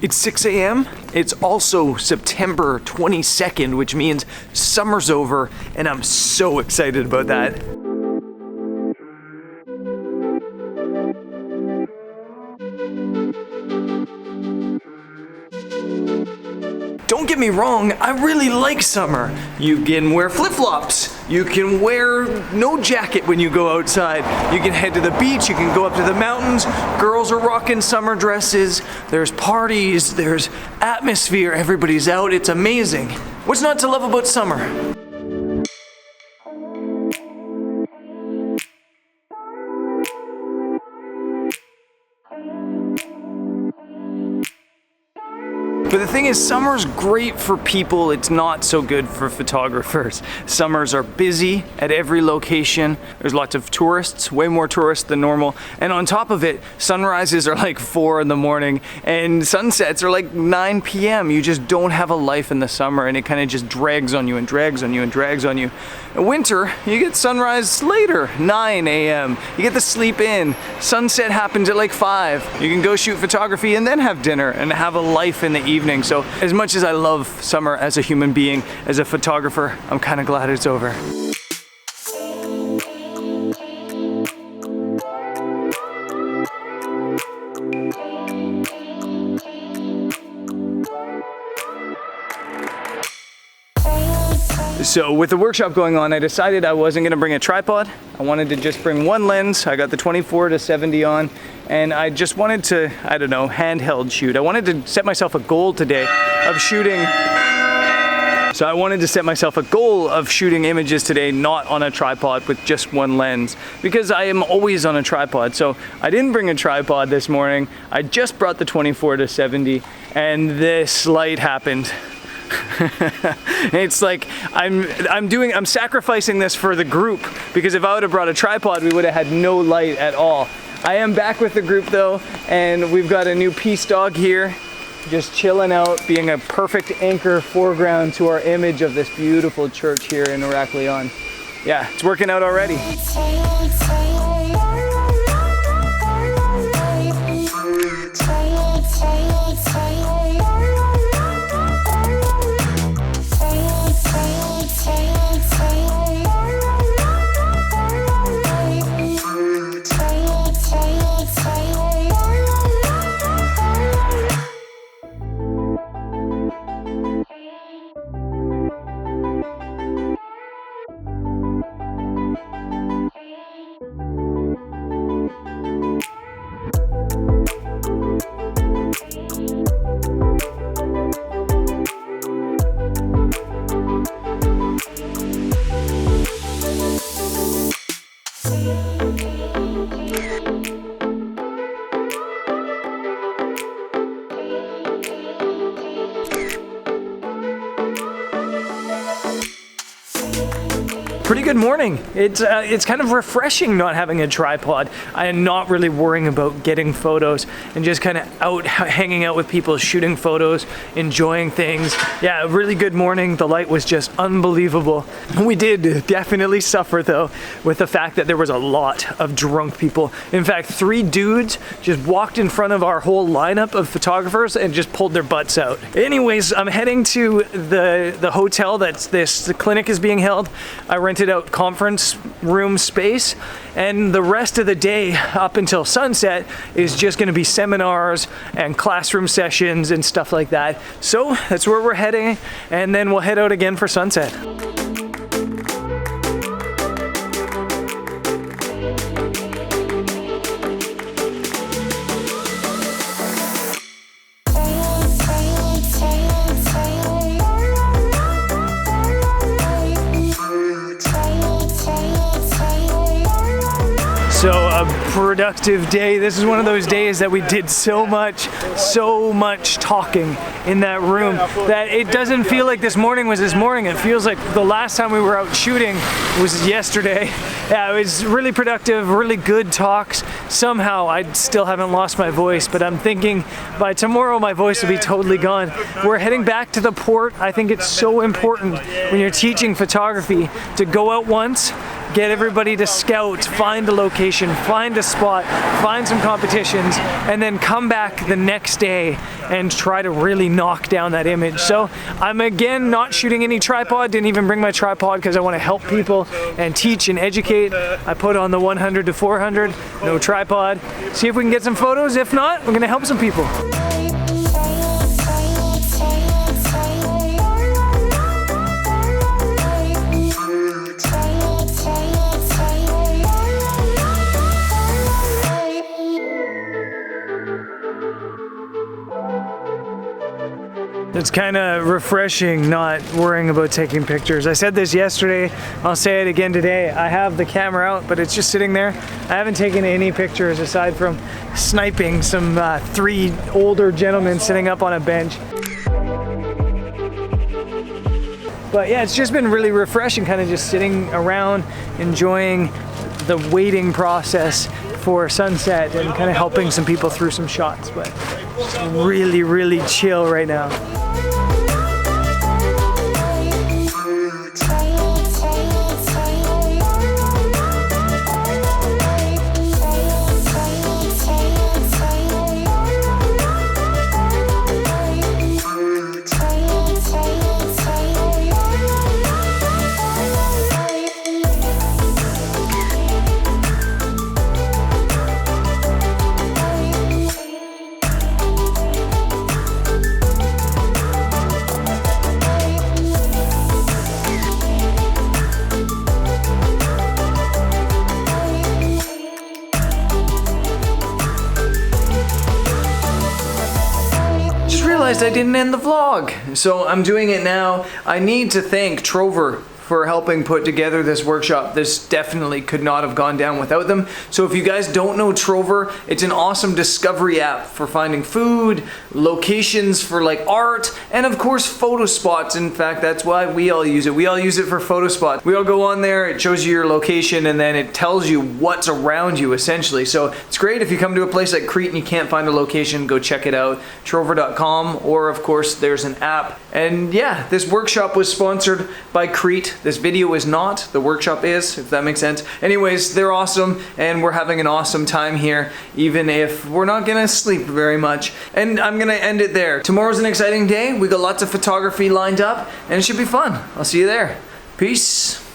It's 6 a.m. It's also September 22nd, which means summer's over, and I'm so excited about that. Don't get me wrong, I really like summer. You can wear flip-flops. You can wear no jacket when you go outside. You can head to the beach, you can go up to the mountains. Girls are rocking summer dresses. There's parties, there's atmosphere, everybody's out, it's amazing. What's not to love about summer? But the thing is, summer's great for people, it's not so good for photographers. Summers are busy at every location. There's lots of tourists, way more tourists than normal. And on top of it, sunrises are like 4 in the morning and sunsets are like 9 p.m. You just don't have a life in the summer, and it kind of just drags on you and drags on you and drags on you. In winter, you get sunrise later, 9 a.m. You get to sleep in. Sunset happens at like 5. You can go shoot photography and then have dinner and have a life in the evening. So as much as I love summer as a human being, as a photographer, I'm kind of glad it's over. So with the workshop going on, I decided I wasn't gonna bring a tripod. I wanted to just bring one lens. I got the 24-70 on, and I just wanted to, I don't know, handheld shoot. I wanted to set myself a goal today of shooting. So I wanted to set myself a goal of shooting images today, not on a tripod with just one lens, because I am always on a tripod. So I didn't bring a tripod this morning. I just brought the 24-70, and this light happened. It's like I'm sacrificing this for the group, because if I would have brought a tripod, we would have had no light at all. I am back with the group though, and we've got a new peace dog here, just chilling out, being a perfect anchor foreground to our image of this beautiful church here in Heraklion. Yeah, it's working out already. Pretty good morning. It's kind of refreshing not having a tripod. I am not really worrying about getting photos and just kind of out hanging out with people, shooting photos, enjoying things. Yeah, a really good morning. The light was just unbelievable. We did definitely suffer though with the fact that there was a lot of drunk people. In fact, 3 dudes just walked in front of our whole lineup of photographers and just pulled their butts out. Anyways, I'm heading to the hotel that the clinic is being held. I rented out conference room space, and the rest of the day up until sunset is just going to be seminars and classroom sessions and stuff like that. So that's where we're heading, and then we'll head out again for sunset. So a productive day. This is one of those days that we did so much talking in that room that it doesn't feel like this morning was this morning. It feels like the last time we were out shooting was yesterday. Yeah, it was really productive, really good talks. Somehow I still haven't lost my voice, but I'm thinking by tomorrow my voice will be totally gone. We're heading back to the port. I think it's so important when you're teaching photography to go out once, get everybody to scout, find a location, find a spot, find some competitions, and then come back the next day and try to really knock down that image. So I'm again not shooting any tripod, didn't even bring my tripod because I want to help people and teach and educate. I put on the 100 to 400, no tripod. See if we can get some photos. If not, we're gonna help some people. It's kind of refreshing not worrying about taking pictures. I said this yesterday, I'll say it again today. I have the camera out, but it's just sitting there. I haven't taken any pictures aside from sniping some 3 older gentlemen sitting up on a bench. But yeah, it's just been really refreshing, kind of just sitting around, enjoying the waiting process for sunset and kind of helping some people through some shots. But just really, really chill right now. I didn't end the vlog, so I'm doing it now. I need to thank Trover for helping put together this workshop. This definitely could not have gone down without them. So if you guys don't know Trover, it's an awesome discovery app for finding food, locations for like art, and of course photo spots. In fact, that's why we all use it. We all use it for photo spots. We all go on there, it shows you your location, and then it tells you what's around you essentially. So it's great if you come to a place like Crete and you can't find a location, go check it out, trover.com, or of course there's an app. And yeah, this workshop was sponsored by Crete. This video is not, the workshop is, if that makes sense. Anyways, they're awesome, and we're having an awesome time here, even if we're not gonna sleep very much. And I'm gonna end it there. Tomorrow's an exciting day. We got lots of photography lined up, and it should be fun. I'll see you there. Peace.